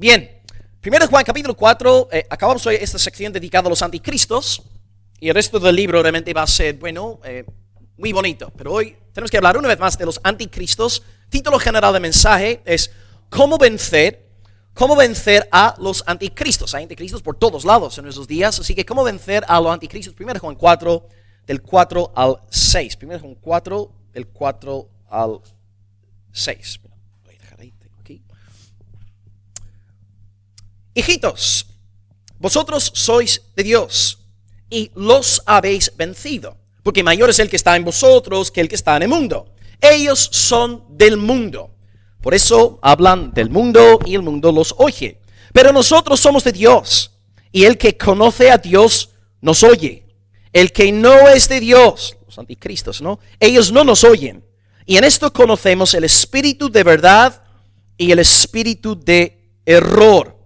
Bien, 1 Juan capítulo 4, acabamos hoy esta sección dedicada a los anticristos y el resto del libro realmente va a ser, muy bonito. Pero hoy tenemos que hablar una vez más de los anticristos. Título general del mensaje es ¿Cómo vencer a los anticristos? Hay anticristos por todos lados en nuestros días, así que ¿cómo vencer a los anticristos? 1 Juan 4, del 4 al 6. 1 Juan 4, del 4 al 6. Voy a dejar ahí, tengo aquí. Hijitos, vosotros sois de Dios y los habéis vencido, porque mayor es el que está en vosotros que el que está en el mundo. Ellos son del mundo, por eso hablan del mundo y el mundo los oye. Pero nosotros somos de Dios, y el que conoce a Dios nos oye. El que no es de Dios, los anticristos, ¿no? Ellos no nos oyen. Y en esto conocemos el espíritu de verdad y el espíritu de error.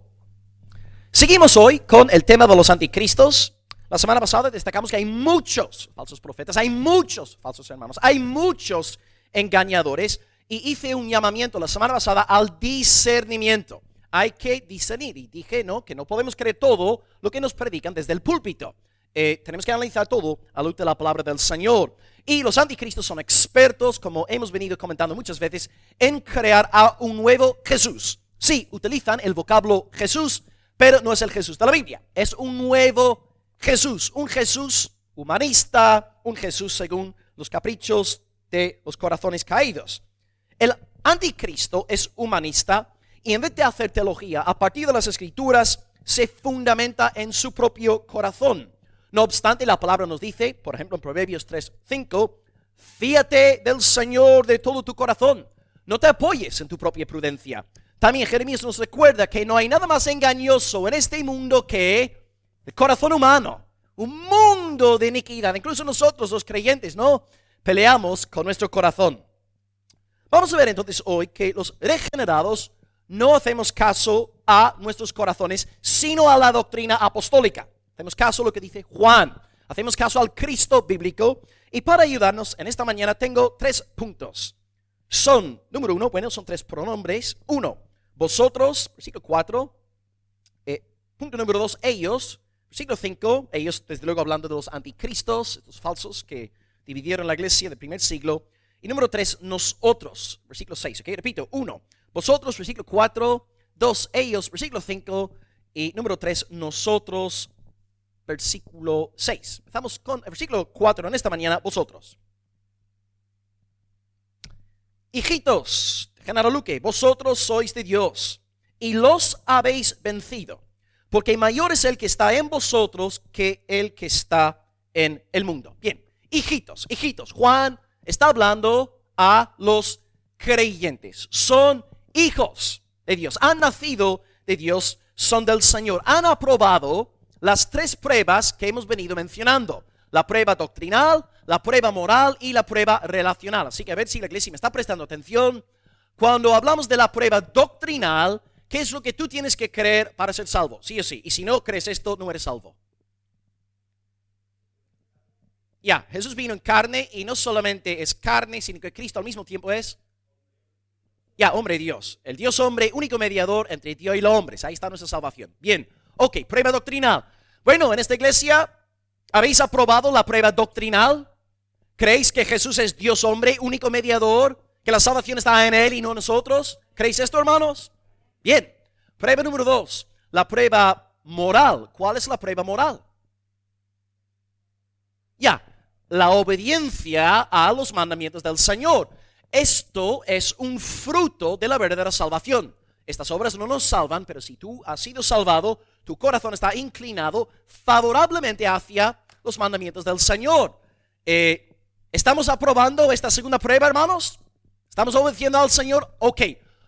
Seguimos hoy con el tema de los anticristos. La semana pasada destacamos que hay muchos falsos profetas, hay muchos falsos hermanos, hay muchos engañadores, y hice un llamamiento la semana pasada al discernimiento. Hay que discernir, y dije que no podemos creer todo lo que nos predican desde el púlpito. Tenemos que analizar todo a la luz de la palabra del Señor. Y los anticristos son expertos, como hemos venido comentando muchas veces, en crear a un nuevo Jesús. Sí, utilizan el vocablo Jesús, pero no es el Jesús de la Biblia. Es un nuevo Jesús, un Jesús humanista, un Jesús según los caprichos de los corazones caídos. El anticristo es humanista y en vez de hacer teología a partir de las escrituras, se fundamenta en su propio corazón. No obstante, la palabra nos dice, por ejemplo en Proverbios 3:5, fíate del Señor de todo tu corazón, no te apoyes en tu propia prudencia. También Jeremías nos recuerda que no hay nada más engañoso en este mundo que el corazón humano, un mundo de iniquidad. Incluso nosotros los creyentes, peleamos con nuestro corazón. Vamos a ver entonces hoy que los regenerados no hacemos caso a nuestros corazones, sino a la doctrina apostólica. Hacemos caso a lo que dice Juan, hacemos caso al Cristo bíblico. Y para ayudarnos en esta mañana tengo 3 puntos. Número 1, son 3 pronombres. 1, vosotros, versículo 4. Punto número 2, ellos. Versículo 5, ellos desde luego hablando de los anticristos, los falsos que dividieron la iglesia del primer siglo. Y número 3, nosotros, versículo 6. Repito, 1, vosotros, versículo 4. 2, ellos, versículo 5. Y número 3, nosotros, versículo 6. Empezamos con el versículo 4 en esta mañana, vosotros. Hijitos, Genaro Luque, vosotros sois de Dios y los habéis vencido, porque mayor es el que está en vosotros que el que está en el mundo. Bien, hijitos, Juan está hablando a los creyentes. Son hijos de Dios, han nacido de Dios, son del Señor, han aprobado las 3 pruebas que hemos venido mencionando: la prueba doctrinal, la prueba moral y la prueba relacional. Así que a ver si la iglesia me está prestando atención. Cuando hablamos de la prueba doctrinal, ¿qué es lo que tú tienes que creer para ser salvo? Sí o sí. Y si no crees esto, no eres salvo. Jesús vino en carne y no solamente es carne, sino que Cristo al mismo tiempo es hombre Dios. El Dios hombre, único mediador entre Dios y los hombres. Ahí está nuestra salvación. Bien, prueba doctrinal. Bueno, en esta iglesia, ¿habéis aprobado la prueba doctrinal? ¿Creéis que Jesús es Dios hombre, único mediador? ¿Que la salvación está en Él y no en nosotros? ¿Creéis esto, hermanos? Bien. Prueba número 2, la prueba moral. ¿Cuál es la prueba moral? La obediencia a los mandamientos del Señor. Esto es un fruto de la verdadera salvación. Estas obras no nos salvan, pero si tú has sido salvado, tu corazón está inclinado favorablemente hacia los mandamientos del Señor. ¿Estamos aprobando esta segunda prueba, hermanos? ¿Estamos obedeciendo al Señor?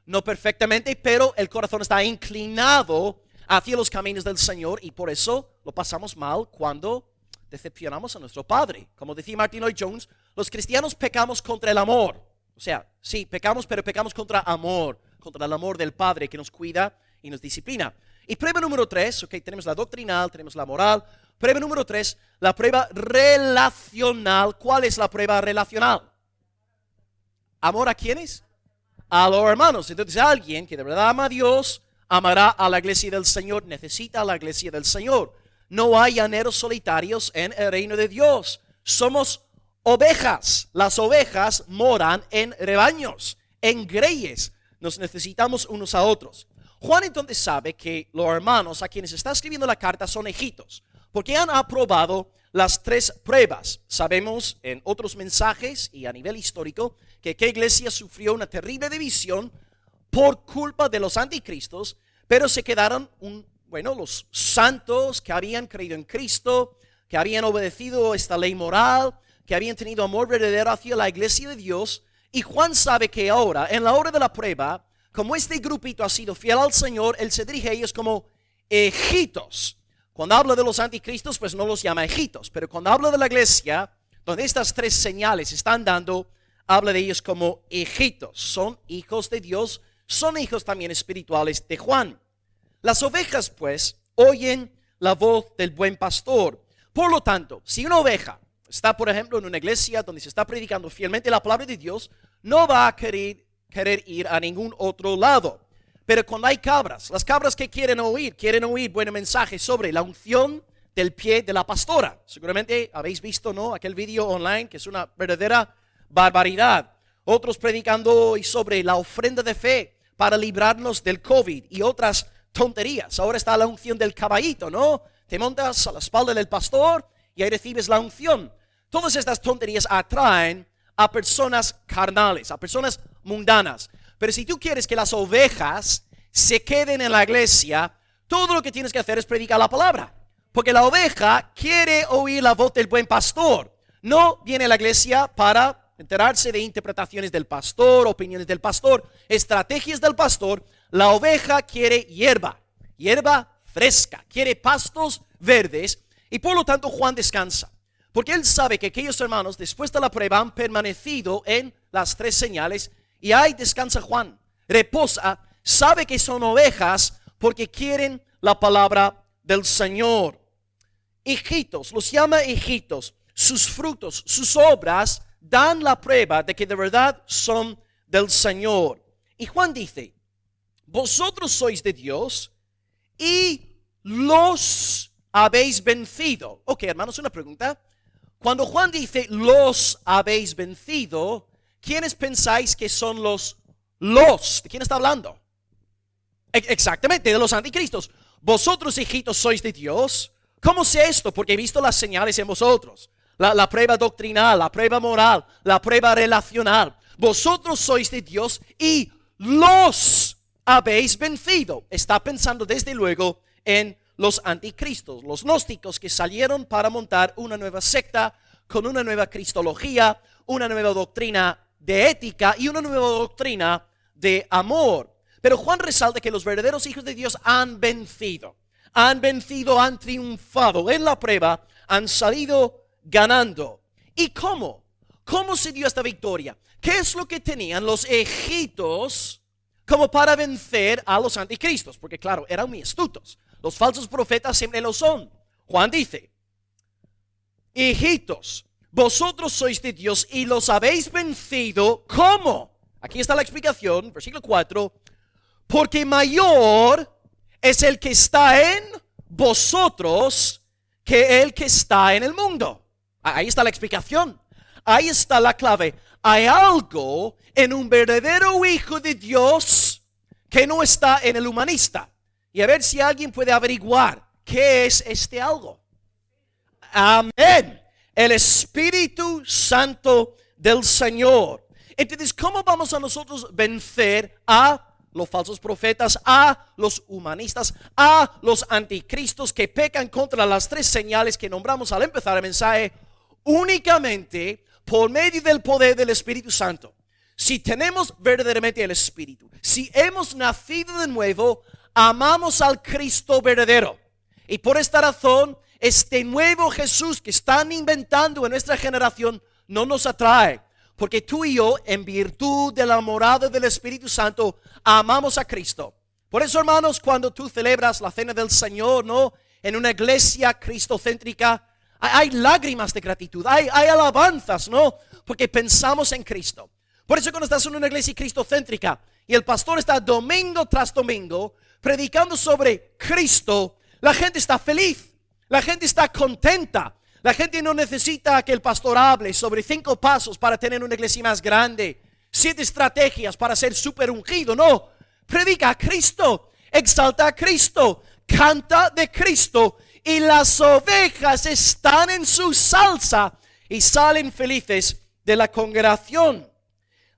No perfectamente, pero el corazón está inclinado hacia los caminos del Señor y por eso lo pasamos mal cuando decepcionamos a nuestro Padre. Como decía Martin Lloyd-Jones, los cristianos pecamos contra el amor. O sea, sí, pecamos, pero pecamos contra amor, contra el amor del Padre que nos cuida y nos disciplina. Y prueba número 3, tenemos la doctrinal, tenemos la moral. Prueba número 3, la prueba relacional. ¿Cuál es la prueba relacional? ¿Amor a quiénes? A los hermanos. Entonces alguien que de verdad ama a Dios, amará a la iglesia del Señor, necesita a la iglesia del Señor. No hay llaneros solitarios en el reino de Dios. Somos ovejas. Las ovejas moran en rebaños, en greyes. Nos necesitamos unos a otros. Juan entonces sabe que los hermanos a quienes está escribiendo la carta son hijitos, porque han aprobado las tres pruebas. Sabemos en otros mensajes y a nivel histórico que iglesia sufrió una terrible división por culpa de los anticristos, pero se quedaron los santos que habían creído en Cristo, que habían obedecido esta ley moral, que habían tenido amor verdadero hacia la iglesia de Dios. Y Juan sabe que ahora, en la hora de la prueba, como este grupito ha sido fiel al Señor, él se dirige a ellos como hijitos. Cuando habla de los anticristos, pues no los llama hijitos, pero cuando habla de la iglesia, donde estas tres señales están dando, habla de ellos como hijitos. Son hijos de Dios, son hijos también espirituales de Juan. Las ovejas, pues, oyen la voz del buen pastor. Por lo tanto, si una oveja está, por ejemplo, en una iglesia donde se está predicando fielmente la palabra de Dios, no va a querer ir a ningún otro lado. Pero cuando hay cabras, las cabras que quieren oír buen mensaje sobre la unción del pie de la pastora. Seguramente habéis visto, ¿no?, aquel video online que es una verdadera barbaridad. Otros predicando sobre la ofrenda de fe para librarnos del COVID y otras tonterías. Ahora está la unción del caballito, ¿no? Te montas a la espalda del pastor y ahí recibes la unción. Todas estas tonterías atraen a personas carnales, a personas mundanas. Pero si tú quieres que las ovejas se queden en la iglesia, todo lo que tienes que hacer es predicar la palabra. Porque la oveja quiere oír la voz del buen pastor. No viene a la iglesia para enterarse de interpretaciones del pastor, opiniones del pastor, estrategias del pastor. La oveja quiere hierba fresca, quiere pastos verdes. Y por lo tanto Juan descansa. Porque él sabe que aquellos hermanos después de la prueba han permanecido en las tres señales. Y ahí descansa Juan, reposa, sabe que son ovejas porque quieren la palabra del Señor. Hijitos, los llama hijitos. Sus frutos, sus obras dan la prueba de que de verdad son del Señor. Y Juan dice, vosotros sois de Dios y los habéis vencido. Ok, hermanos, una pregunta. Cuando Juan dice los habéis vencido, ¿quiénes pensáis que son los? ¿De quién está hablando? Exactamente, de los anticristos. Vosotros, hijitos, sois de Dios. ¿Cómo sé esto? Porque he visto las señales en vosotros. La prueba doctrinal, la prueba moral, la prueba relacional. Vosotros sois de Dios y los habéis vencido. Está pensando desde luego en los anticristos, los gnósticos que salieron para montar una nueva secta con una nueva cristología, una nueva doctrina de ética y una nueva doctrina de amor. Pero Juan resalta que los verdaderos hijos de Dios han vencido, han triunfado en la prueba, han salido ganando. ¿Y cómo? ¿Cómo se dio esta victoria? ¿Qué es lo que tenían los hijitos como para vencer a los anticristos? Porque claro, eran muy astutos. Los falsos profetas siempre lo son. Juan dice, hijitos, vosotros sois de Dios y los habéis vencido. ¿Cómo? Aquí está la explicación, versículo 4. Porque mayor es el que está en vosotros que el que está en el mundo. Ahí está la explicación. Ahí está la clave. Hay algo en un verdadero hijo de Dios que no está en el humanista. Y a ver si alguien puede averiguar qué es este algo. Amén. El Espíritu Santo del Señor. Entonces, ¿cómo vamos a nosotros vencer a los falsos profetas, a los humanistas, a los anticristos que pecan contra las tres señales que nombramos al empezar el mensaje? Únicamente por medio del poder del Espíritu Santo. Si tenemos verdaderamente el Espíritu, si hemos nacido de nuevo, amamos al Cristo verdadero. Y por esta razón, este nuevo Jesús que están inventando en nuestra generación no nos atrae. Porque tú y yo, en virtud de la morada del Espíritu Santo, amamos a Cristo. Por eso, hermanos, cuando tú celebras la cena del Señor, ¿no?, en una iglesia cristocéntrica, hay lágrimas de gratitud, hay alabanzas, ¿no?, porque pensamos en Cristo. Por eso cuando estás en una iglesia cristocéntrica y el pastor está domingo tras domingo predicando sobre Cristo, la gente está feliz, la gente está contenta. La gente no necesita que el pastor hable sobre 5 pasos para tener una iglesia más grande, 7 estrategias para ser súper ungido. No, predica a Cristo, exalta a Cristo, canta de Cristo, y las ovejas están en su salsa y salen felices de la congregación.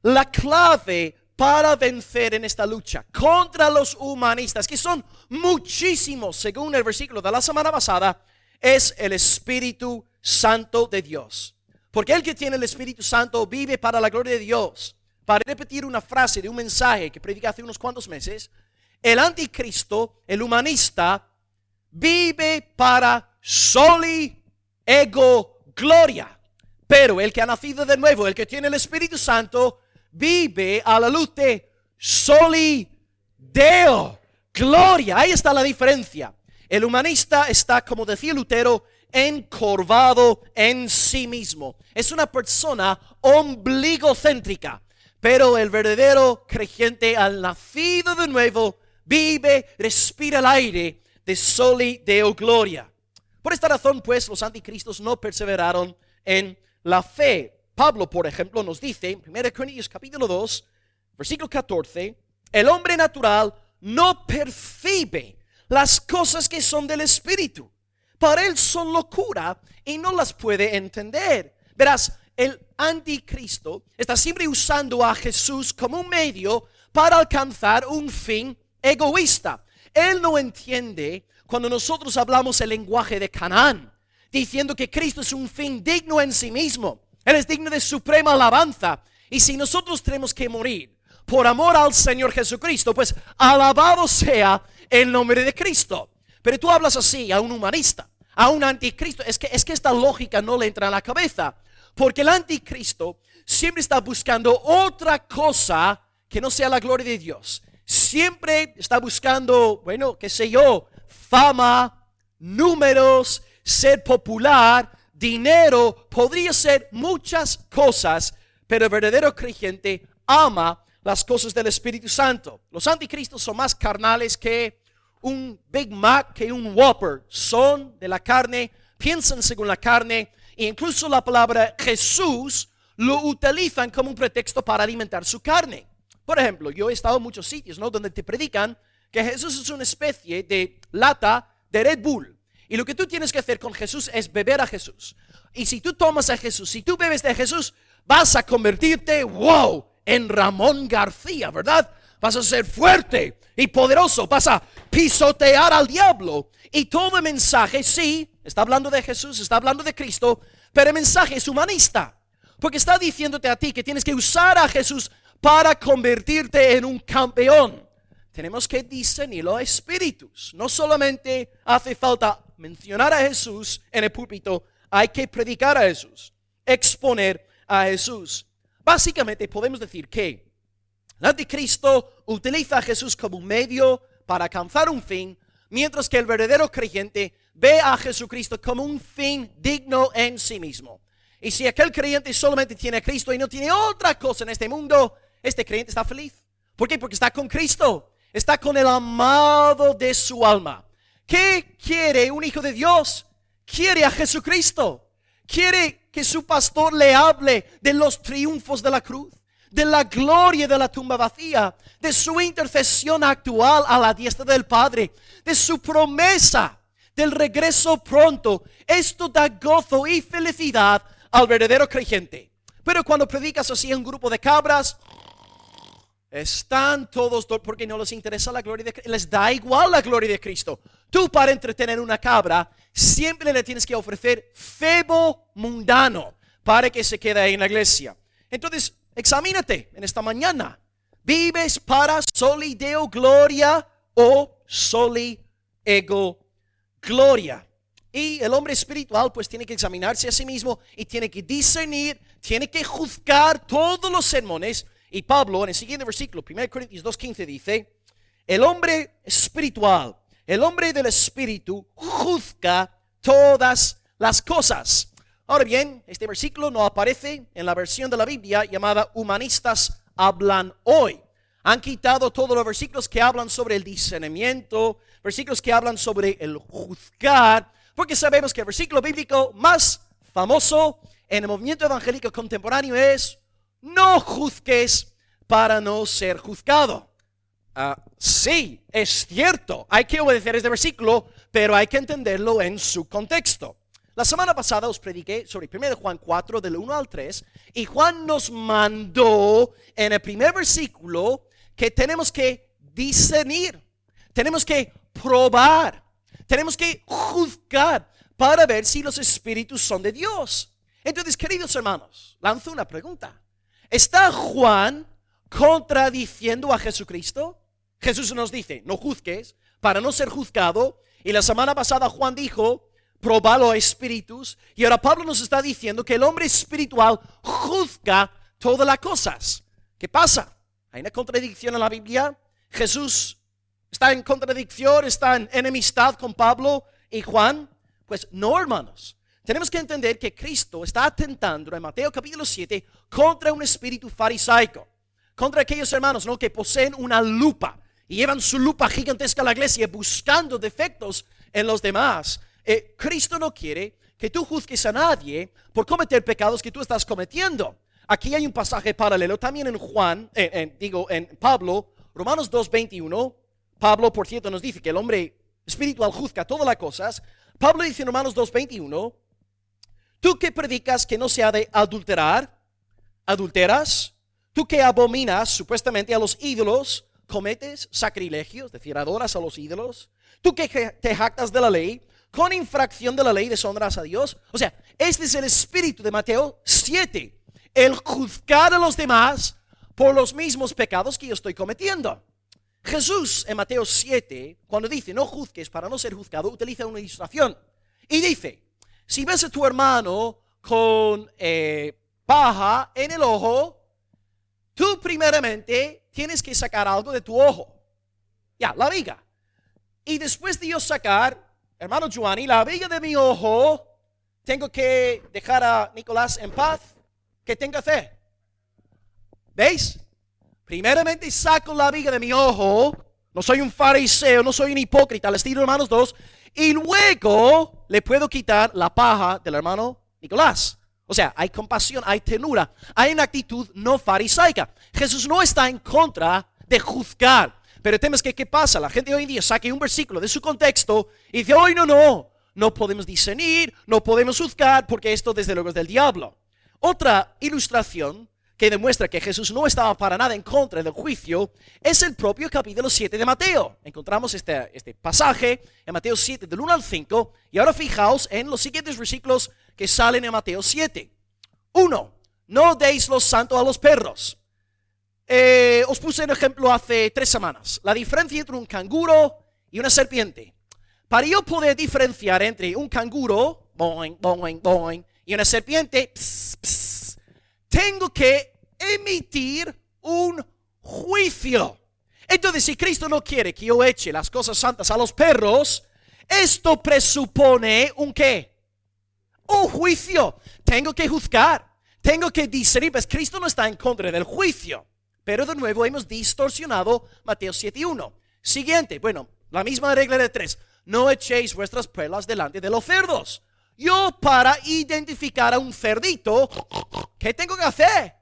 La clave para vencer en esta lucha contra los humanistas, que son muchísimos según el versículo de la semana pasada, es el Espíritu Santo de Dios. Porque el que tiene el Espíritu Santo vive para la gloria de Dios. Para repetir una frase de un mensaje que prediqué hace unos cuantos meses, el anticristo, el humanista, vive para soli ego gloria. Pero el que ha nacido de nuevo, el que tiene el Espíritu Santo, vive a la luz de soli deo gloria. Ahí está la diferencia. El humanista está, como decía Lutero, encorvado en sí mismo. Es una persona ombligocéntrica. Pero el verdadero creyente, al nacido de nuevo, vive, respira el aire de soli deo gloria. Por esta razón, pues, los anticristos no perseveraron en la fe. Pablo, por ejemplo, nos dice en 1 Corintios capítulo 2, versículo 14, el hombre natural no percibe las cosas que son del Espíritu. Para él son locura y no las puede entender. Verás, el anticristo está siempre usando a Jesús como un medio para alcanzar un fin egoísta. Él no entiende cuando nosotros hablamos el lenguaje de Canaán, diciendo que Cristo es un fin digno en sí mismo. Él es digno de suprema alabanza. Y si nosotros tenemos que morir por amor al Señor Jesucristo, pues alabado sea el nombre de Cristo. Pero tú hablas así a un humanista, a un anticristo. Es que esta lógica no le entra en la cabeza. Porque el anticristo siempre está buscando otra cosa que no sea la gloria de Dios. Siempre está buscando, bueno, qué sé yo, fama, números, ser popular, dinero. Podría ser muchas cosas, pero el verdadero creyente ama las cosas del Espíritu Santo. Los anticristos son más carnales que un Big Mac, que un Whopper. Son de la carne, piensan según la carne, e incluso la palabra Jesús lo utilizan como un pretexto para alimentar su carne. Por ejemplo, yo he estado en muchos sitios, ¿no?, donde te predican que Jesús es una especie de lata de Red Bull. Y lo que tú tienes que hacer con Jesús es beber a Jesús. Y si tú tomas a Jesús, si tú bebes de Jesús, vas a convertirte, wow, en Ramón García, ¿verdad? Vas a ser fuerte y poderoso, vas a pisotear al diablo. Y todo el mensaje, sí, está hablando de Jesús, está hablando de Cristo, pero el mensaje es humanista. Porque está diciéndote a ti que tienes que usar a Jesús para convertirte en un campeón. Tenemos que discernir los espíritus. No solamente hace falta mencionar a Jesús en el púlpito, hay que predicar a Jesús, exponer a Jesús. Básicamente podemos decir que el anticristo utiliza a Jesús como un medio para alcanzar un fin, mientras que el verdadero creyente ve a Jesucristo como un fin digno en sí mismo. Y si aquel creyente solamente tiene a Cristo y no tiene otra cosa en este mundo, este creyente está feliz. ¿Por qué? Porque está con Cristo, está con el amado de su alma. ¿Qué quiere un hijo de Dios? Quiere a Jesucristo. Quiere que su pastor le hable de los triunfos de la cruz, de la gloria de la tumba vacía, de su intercesión actual a la diestra del Padre, de su promesa del regreso pronto. Esto da gozo y felicidad al verdadero creyente. Pero cuando predicas así a un grupo de cabras, están todos, porque no les interesa la gloria de Cristo, les da igual la gloria de Cristo. Tú, para entretener una cabra, siempre le tienes que ofrecer febo mundano para que se quede ahí en la iglesia. Entonces, examínate en esta mañana. ¿Vives para soli deo gloria o soli ego gloria? Y el hombre espiritual pues tiene que examinarse a sí mismo y tiene que discernir, tiene que juzgar todos los sermones. Y Pablo en el siguiente versículo, 1 Corintios 2:15 dice, el hombre espiritual, el hombre del espíritu juzga todas las cosas. Ahora bien, este versículo no aparece en la versión de la Biblia llamada Humanistas Hablan Hoy. Han quitado todos los versículos que hablan sobre el discernimiento, versículos que hablan sobre el juzgar, porque sabemos que el versículo bíblico más famoso en el movimiento evangélico contemporáneo es: no juzgues para no ser juzgado. Sí, es cierto, hay que obedecer este versículo, pero hay que entenderlo en su contexto. La semana pasada os prediqué sobre 1 Juan 4 del 1 al 3, y Juan nos mandó en el primer versículo que tenemos que discernir, tenemos que probar, tenemos que juzgar para ver si los espíritus son de Dios. Entonces, queridos hermanos, lanzo una pregunta. ¿Está Juan contradiciendo a Jesucristo? Jesús nos dice: no juzgues para no ser juzgado, y la semana pasada Juan dijo: probar los espíritus, y ahora Pablo nos está diciendo que el hombre espiritual juzga todas las cosas. ¿Qué pasa? ¿Hay una contradicción en la Biblia? ¿Jesús está en contradicción, está en enemistad con Pablo y Juan? Pues no, hermanos. Tenemos que entender que Cristo está atentando en Mateo capítulo 7 contra un espíritu farisaico, contra aquellos hermanos, ¿no?, que poseen una lupa y llevan su lupa gigantesca a la iglesia buscando defectos en los demás. Cristo no quiere que tú juzgues a nadie por cometer pecados que tú estás cometiendo. Aquí hay un pasaje paralelo también en Juan, en Pablo, Romanos 2:21. Pablo, por cierto, nos dice que el hombre espiritual juzga todas las cosas. Pablo dice en Romanos 2:21: tú que predicas que no se ha de adulterar, adulteras. Tú que abominas supuestamente a los ídolos, cometes sacrilegio, es decir, adoras a los ídolos. Tú que te jactas de la ley, con infracción de la ley deshonras a Dios. O sea, este es el espíritu de Mateo 7. El juzgar a los demás por los mismos pecados que yo estoy cometiendo. Jesús en Mateo 7, cuando dice no juzgues para no ser juzgado, utiliza una ilustración. Y dice: si ves a tu hermano con paja en el ojo, tú primeramente tienes que sacar algo de tu ojo. Ya, la viga. Y después de yo sacar, hermano Giovanni, la viga de mi ojo, tengo que dejar a Nicolás en paz. ¿Qué tengo que hacer? ¿Veis? Primeramente saco la viga de mi ojo. No soy un fariseo, no soy un hipócrita, al estilo de Romanos 2. Y luego le puedo quitar la paja del hermano Nicolás. O sea, hay compasión, hay ternura, hay una actitud no farisaica. Jesús no está en contra de juzgar. Pero temes que, ¿qué pasa? La gente hoy en día saque un versículo de su contexto y dice: hoy no podemos discernir, no podemos juzgar, porque esto desde luego es del diablo. Otra ilustración que demuestra que Jesús no estaba para nada en contra del juicio es el propio capítulo 7 de Mateo. Encontramos este pasaje en Mateo 7 del 1 al 5, y ahora fijaos en los siguientes versículos que salen en Mateo 7. 1. No deis lo santo a los perros. Os puse un ejemplo hace 3 semanas. La diferencia entre un canguro y una serpiente. Para yo poder diferenciar entre un canguro, boing, boing, boing, y una serpiente, pss, pss, tengo que emitir un juicio. Entonces, si Cristo no quiere que yo eche las cosas santas a los perros, esto presupone ¿un qué? Un juicio. Tengo que juzgar, tengo que discernir. Pues Cristo no está en contra del juicio. Pero de nuevo hemos distorsionado Mateo 7:1. Siguiente, bueno, la misma regla de 3. No echéis vuestras perlas delante de los cerdos. Yo, para identificar a un cerdito, ¿qué tengo que hacer?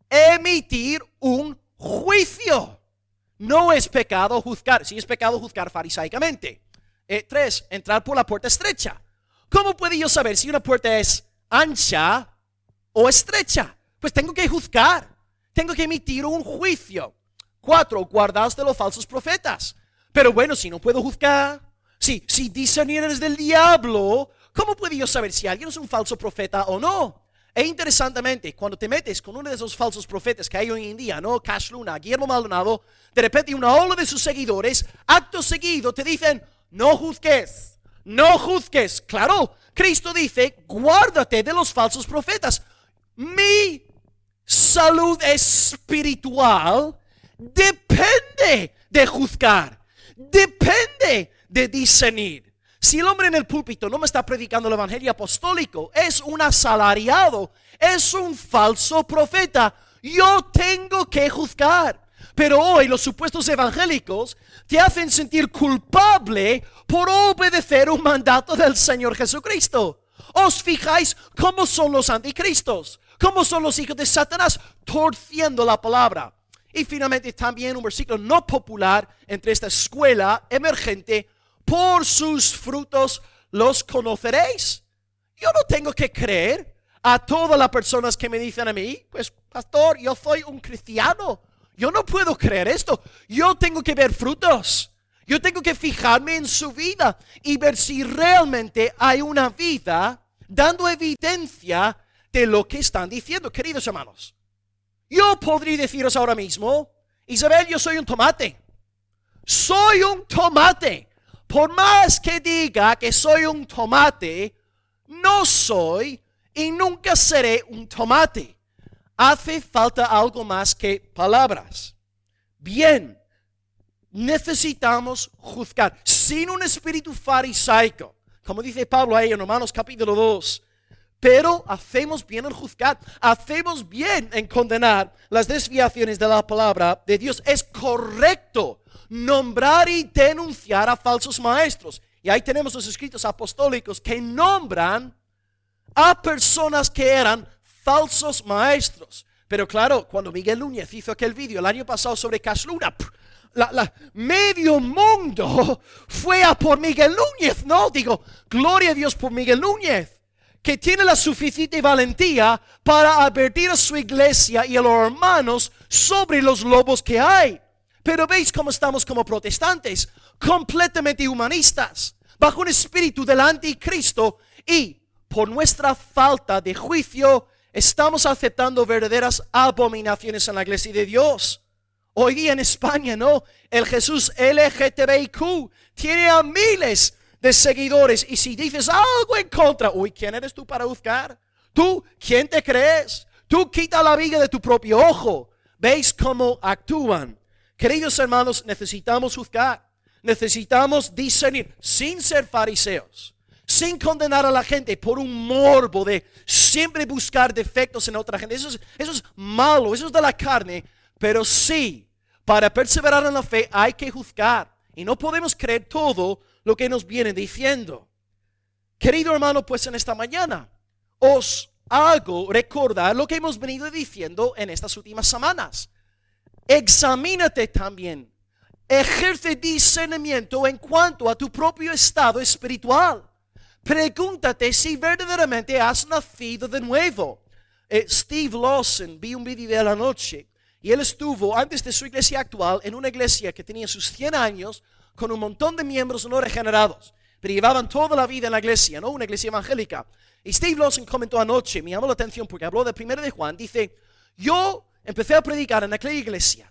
Emitir un juicio. No es pecado juzgar. Sí es pecado juzgar farisaicamente. 3. Entrar por la puerta estrecha. ¿Cómo puedo yo saber si una puerta es ancha o estrecha? Pues tengo que juzgar. Tengo que emitir un juicio. 4. Guardaos de los falsos profetas. Pero bueno, si no puedo juzgar, si discernir es del diablo, ¿cómo puedo yo saber si alguien es un falso profeta o no? E interesantemente, cuando te metes con uno de esos falsos profetas que hay hoy en día, ¿no? Cash Luna, Guillermo Maldonado, de repente una ola de sus seguidores, acto seguido, te dicen: no juzgues, no juzgues. Claro, Cristo dice: guárdate de los falsos profetas. Mi salud espiritual depende de juzgar, depende de discernir. Si el hombre en el púlpito no me está predicando el evangelio apostólico, es un asalariado, es un falso profeta, yo tengo que juzgar. Pero hoy los supuestos evangélicos te hacen sentir culpable por obedecer un mandato del Señor Jesucristo. ¿Os fijáis cómo son los anticristos? ¿Cómo son los hijos de Satanás? Torciendo la palabra. Y finalmente también un versículo no popular entre esta escuela emergente: por sus frutos los conoceréis. Yo no tengo que creer a todas las personas que me dicen a mí, pues pastor, yo soy un cristiano. Yo no puedo creer esto. Yo tengo que ver frutos. Yo tengo que fijarme en su vida y ver si realmente hay una vida dando evidencia de lo que están diciendo. Queridos hermanos, yo podría deciros ahora mismo: Isabel, yo soy un tomate. Soy un tomate. Por más que diga que soy un tomate, no soy y nunca seré un tomate. Hace falta algo más que palabras. Bien, necesitamos juzgar sin un espíritu farisaico, como dice Pablo ahí en Romanos capítulo 2. Pero hacemos bien en juzgar, hacemos bien en condenar las desviaciones de la palabra de Dios. Es correcto nombrar y denunciar a falsos maestros. Y ahí tenemos los escritos apostólicos que nombran a personas que eran falsos maestros. Pero claro, cuando Miguel Núñez hizo aquel vídeo el año pasado sobre Cash Luna, medio mundo fue a por Miguel Núñez, ¿no? Digo, gloria a Dios por Miguel Núñez, que tiene la suficiente valentía para advertir a su iglesia y a los hermanos sobre los lobos que hay. Pero veis cómo estamos como protestantes, completamente humanistas, bajo un espíritu del anticristo, y por nuestra falta de juicio estamos aceptando verdaderas abominaciones en la iglesia de Dios. Hoy día en España, ¿no? El Jesús LGTBIQ tiene a miles de seguidores, y si dices algo en contra, uy, ¿quién eres tú para juzgar? ¿Tú quién te crees? Tú quita la viga de tu propio ojo. ¿Veis cómo actúan? Queridos hermanos, necesitamos juzgar, necesitamos discernir sin ser fariseos, sin condenar a la gente por un morbo de siempre buscar defectos en otra gente. Eso es malo, eso es de la carne. Pero sí, para perseverar en la fe hay que juzgar, y no podemos creer todo lo que nos viene diciendo. Querido hermano, pues en esta mañana os hago recordar lo que hemos venido diciendo en estas últimas semanas. Examínate también, ejerce discernimiento en cuanto a tu propio estado espiritual. Pregúntate si verdaderamente has nacido de nuevo. Steve Lawson, vi un vídeo de la noche, y él estuvo antes de su iglesia actual en una iglesia que tenía sus 100 años con un montón de miembros no regenerados, pero llevaban toda la vida en la iglesia, ¿no? Una iglesia evangélica. Y Steve Lawson comentó anoche, me llamó la atención porque habló de 1 de Juan. Dice, yo empecé a predicar en aquella iglesia,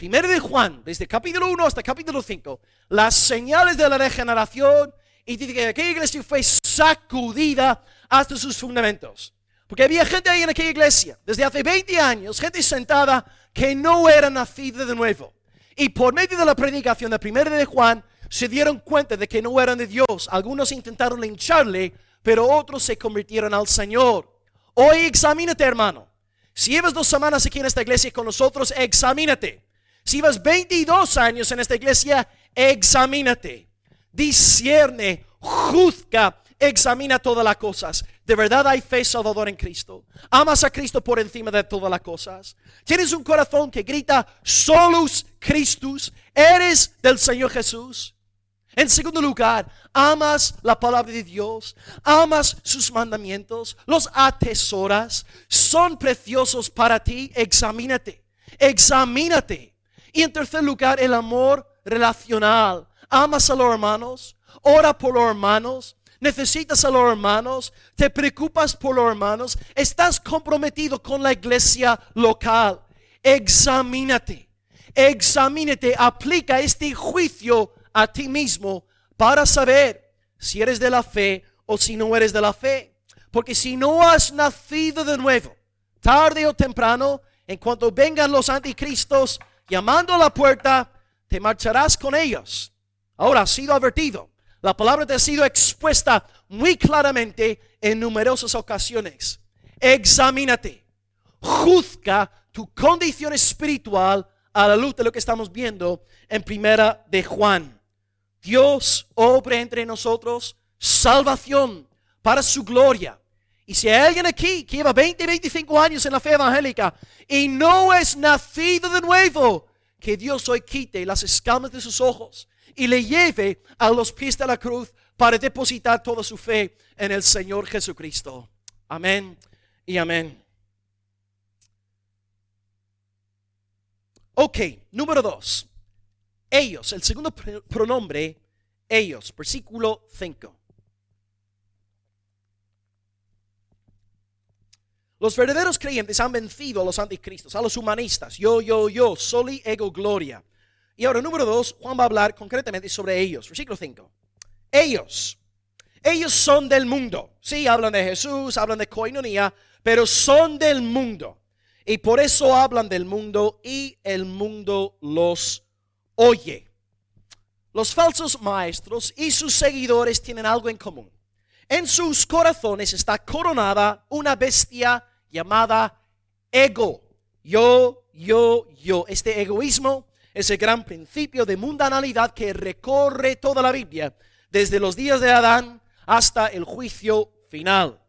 1 de Juan, desde capítulo 1 hasta capítulo 5, las señales de la regeneración, y dice que aquella iglesia fue sacudida hasta sus fundamentos. Porque había gente ahí en aquella iglesia, desde hace 20 años, gente sentada que no era nacida de nuevo. Y por medio de la predicación de 1 de Juan, se dieron cuenta de que no eran de Dios. Algunos intentaron lincharle, pero otros se convirtieron al Señor. Hoy examínate, hermano. Si llevas 2 semanas aquí en esta iglesia con nosotros, examínate. Si llevas 22 años en esta iglesia, examínate. Discierne, juzga, examina todas las cosas. ¿De verdad hay fe salvadora en Cristo? ¿Amas a Cristo por encima de todas las cosas? ¿Tienes un corazón que grita solus Christus? ¿Eres del Señor Jesús? En segundo lugar, ¿amas la palabra de Dios? ¿Amas sus mandamientos? ¿Los atesoras? ¿Son preciosos para ti? Examínate. Examínate. Y en tercer lugar, el amor relacional. ¿Amas a los hermanos? ¿Ora por los hermanos? ¿Necesitas a los hermanos? ¿Te preocupas por los hermanos? ¿Estás comprometido con la iglesia local? Examínate. Examínate. Aplica este juicio a ti mismo para saber si eres de la fe o si no eres de la fe. Porque si no has nacido de nuevo, tarde o temprano, en cuanto vengan los anticristos llamando a la puerta, te marcharás con ellos. Ahora, has sido advertido. La palabra te ha sido expuesta muy claramente en numerosas ocasiones. Examínate. Juzga tu condición espiritual a la luz de lo que estamos viendo en Primera de Juan. Dios obra entre nosotros salvación para su gloria. Y si hay alguien aquí que lleva 20, 25 años en la fe evangélica y no es nacido de nuevo, que Dios hoy quite las escamas de sus ojos y le lleve a los pies de la cruz para depositar toda su fe en el Señor Jesucristo. Amén y amén. Ok, número 2. Ellos, el segundo pronombre, ellos, versículo 5. Los verdaderos creyentes han vencido a los anticristos, a los humanistas. Yo, soli, ego, gloria. Y ahora, número 2, Juan va a hablar concretamente sobre ellos. Versículo 5. Ellos son del mundo. Sí, hablan de Jesús, hablan de coinonía, pero son del mundo. Y por eso hablan del mundo y el mundo los oye. Los falsos maestros y sus seguidores tienen algo en común. En sus corazones está coronada una bestia llamada ego. Yo. Este egoísmo es el gran principio de mundanalidad que recorre toda la Biblia, desde los días de Adán hasta el juicio final.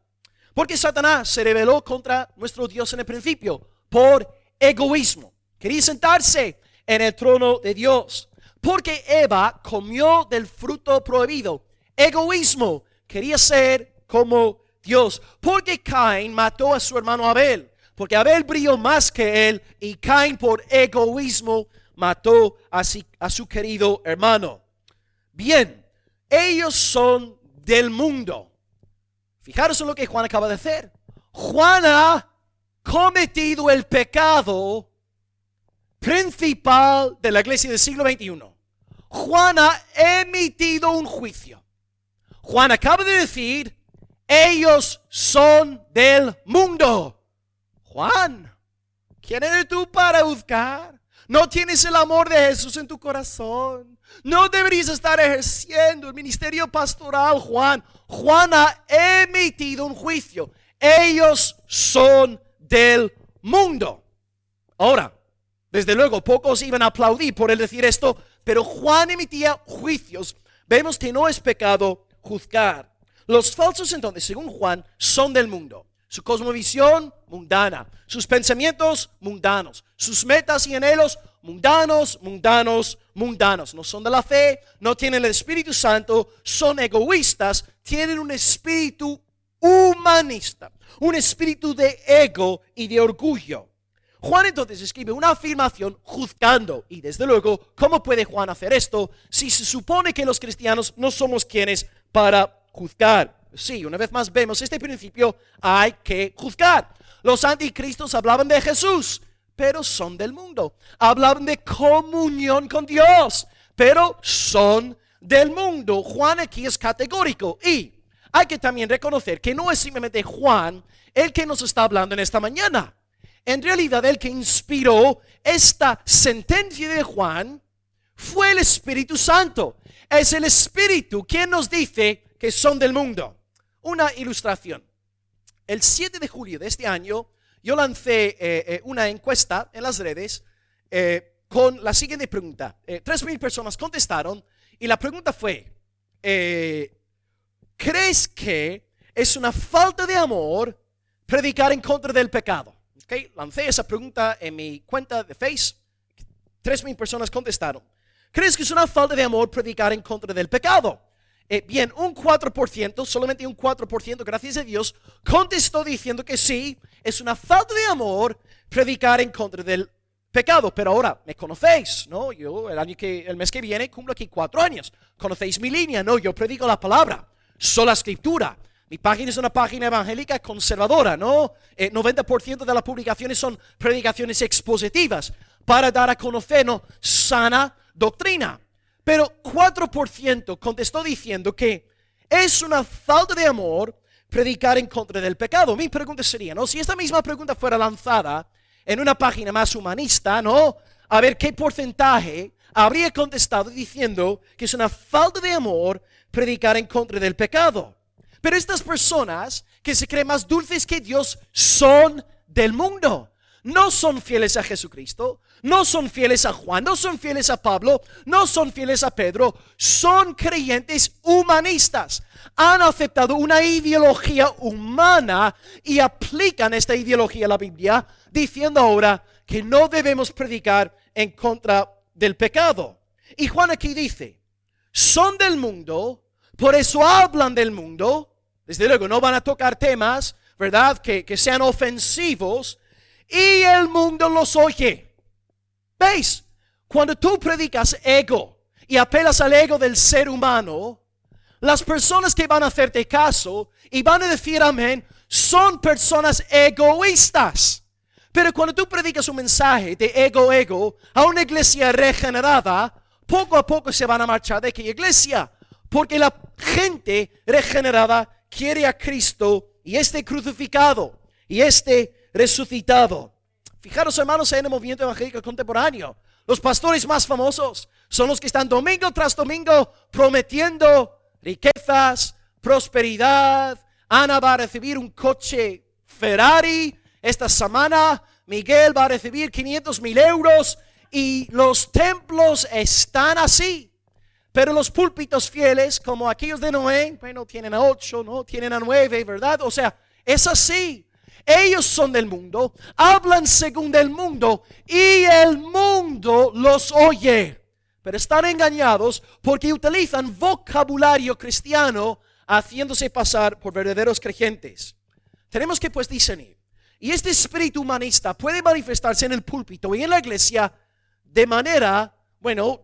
Porque Satanás se rebeló contra nuestro Dios en el principio por egoísmo. Quería sentarse en el trono de Dios. Porque Eva comió del fruto prohibido. Egoísmo. Quería ser como Dios. Porque Caín mató a su hermano Abel. Porque Abel brilló más que él y Caín por egoísmo mató a su querido hermano. Bien, ellos son del mundo. Fijaros en lo que Juan acaba de hacer. Juan ha cometido el pecado principal de la iglesia del siglo XXI. Juan ha emitido un juicio. Juan acaba de decir, ellos son del mundo. Juan, ¿quién eres tú para juzgar? No tienes el amor de Jesús en tu corazón. No deberías estar ejerciendo el ministerio pastoral, Juan. Juan ha emitido un juicio. Ellos son del mundo. Ahora, desde luego, pocos iban a aplaudir por él decir esto, pero Juan emitía juicios. Vemos que no es pecado juzgar. Los falsos entonces, según Juan, son del mundo. Su cosmovisión, mundana. Sus pensamientos, mundanos. Sus metas y anhelos, mundanos. No son de la fe, no tienen el Espíritu Santo, son egoístas, tienen un espíritu humanista, un espíritu de ego y de orgullo. Juan entonces escribe una afirmación juzgando. Y desde luego, ¿cómo puede Juan hacer esto si se supone que los cristianos no somos quienes para juzgar? Sí, una vez más vemos este principio, hay que juzgar. Los anticristos hablaban de Jesús, pero son del mundo. Hablaban de comunión con Dios, pero son del mundo. Juan aquí es categórico. Y hay que también reconocer que no es simplemente Juan el que nos está hablando en esta mañana. En realidad, el que inspiró esta sentencia de Juan fue el Espíritu Santo. Es el Espíritu quien nos dice que son del mundo. Una ilustración. El 7 de julio de este año, yo lancé una encuesta en las redes con la siguiente pregunta. 3,000 personas contestaron y la pregunta fue, ¿crees que es una falta de amor predicar en contra del pecado? Okay, lancé esa pregunta en mi cuenta de Facebook. 3,000 personas contestaron. ¿Crees que es una falta de amor predicar en contra del pecado? Bien, un 4%, solamente un 4%, gracias a Dios, contestó diciendo que sí, es una falta de amor predicar en contra del pecado. Pero ahora, me conocéis, ¿no? Yo el mes que viene cumplo aquí 4 años. Conocéis mi línea, ¿no? Yo predico la palabra, sola escritura. Mi página es una página evangélica conservadora, ¿no? 90% de las publicaciones son predicaciones expositivas para dar a conocer, ¿no?, sana doctrina. Pero 4% contestó diciendo que es una falta de amor predicar en contra del pecado. Mi pregunta sería, ¿no?, si esta misma pregunta fuera lanzada en una página más humanista, ¿no?, a ver qué porcentaje habría contestado diciendo que es una falta de amor predicar en contra del pecado. Pero estas personas que se creen más dulces que Dios son del mundo. no son fieles a Jesucristo, no son fieles a Juan, no son fieles a Pablo, no son fieles a Pedro, son creyentes humanistas. Han aceptado una ideología humana y aplican esta ideología a la Biblia, diciendo ahora que no debemos predicar en contra del pecado. Y Juan aquí dice, son del mundo, por eso hablan del mundo. Desde luego no van a tocar temas, ¿verdad?, que sean ofensivos, y el mundo los oye. ¿Veis? Cuando tú predicas ego y apelas al ego del ser humano, las personas que van a hacerte caso y van a decir amén son personas egoístas. Pero cuando tú predicas un mensaje de ego a una iglesia regenerada, poco a poco se van a marchar de aquella iglesia, porque la gente regenerada quiere a Cristo y este crucificado y este resucitado. Fijaros, hermanos, en el movimiento evangélico contemporáneo, los pastores más famosos son los que están domingo tras domingo prometiendo riquezas, prosperidad. Ana va a recibir un coche Ferrari esta semana, Miguel va a recibir 500,000 euros, y los templos están así. Pero los púlpitos fieles, como aquellos de Noé, bueno, tienen a 8, no tienen a 9, ¿verdad? O sea, es así. Ellos son del mundo, hablan según del mundo, y el mundo los oye. Pero están engañados porque utilizan vocabulario cristiano, haciéndose pasar por verdaderos creyentes. Tenemos que pues discernir. Y este espíritu humanista puede manifestarse en el púlpito y en la iglesia de manera,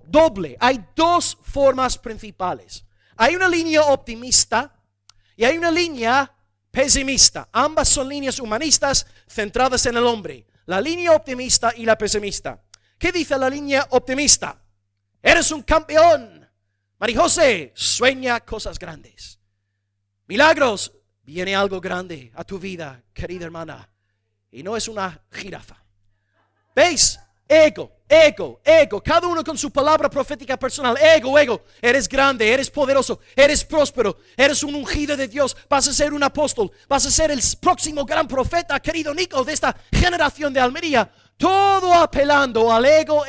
doble. Hay dos formas principales. Hay una línea optimista y hay una línea pesimista. Ambas son líneas humanistas centradas en el hombre. La línea optimista y la pesimista. ¿Qué dice la línea optimista? Eres un campeón. María José, sueña cosas grandes. Milagros, viene algo grande a tu vida, querida hermana. Y no es una jirafa. ¿Veis? Ego. Cada uno con su palabra profética personal. Ego. Eres grande, eres poderoso, eres próspero, eres un ungido de Dios. Vas a ser un apóstol. Vas a ser el próximo gran profeta, querido Nico, de esta generación de Almería. Todo apelando al ego.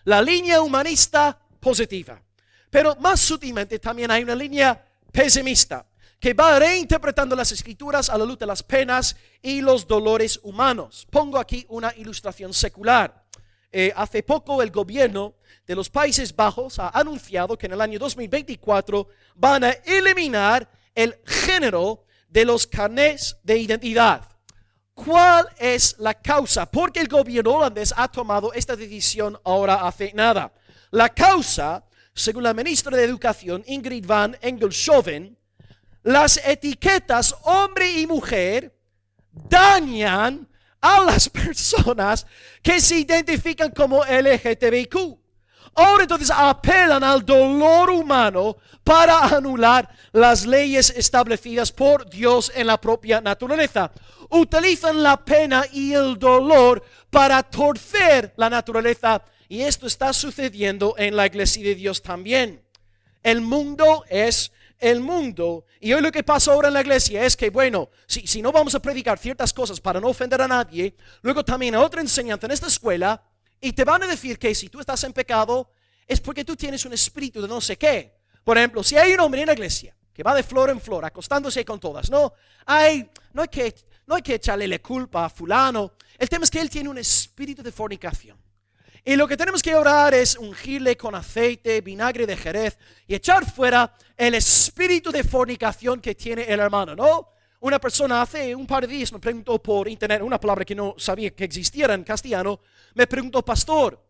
La línea humanista positiva. Pero más sutilmente también hay una línea pesimista, que va reinterpretando las escrituras a la luz de las penas y los dolores humanos. Pongo aquí una ilustración secular. Hace poco el gobierno de los Países Bajos ha anunciado que en el año 2024 van a eliminar el género de los carnets de identidad. ¿Cuál es la causa? Porque el gobierno holandés ha tomado esta decisión ahora hace nada. La causa, según la ministra de Educación, Ingrid van Engelshoven, las etiquetas hombre y mujer dañan a las personas que se identifican como LGTBIQ. Ahora entonces apelan al dolor humano para anular las leyes establecidas por Dios en la propia naturaleza. Utilizan la pena y el dolor para torcer la naturaleza, y esto está sucediendo en la iglesia de Dios también. El mundo es el mundo. Y hoy lo que pasa ahora en la iglesia es que, si no vamos a predicar ciertas cosas para no ofender a nadie, luego también hay otra enseñanza en esta escuela, y te van a decir que si tú estás en pecado, es porque tú tienes un espíritu de no sé qué. Por ejemplo, si hay un hombre en la iglesia que va de flor en flor, acostándose con todas, no hay que echarle la culpa a fulano. El tema es que él tiene un espíritu de fornicación. Y lo que tenemos que orar es ungirle con aceite, vinagre de Jerez, y echar fuera el espíritu de fornicación que tiene el hermano, ¿no? Una persona hace un par de días me preguntó por internet, una palabra que no sabía que existiera en castellano, me preguntó: pastor,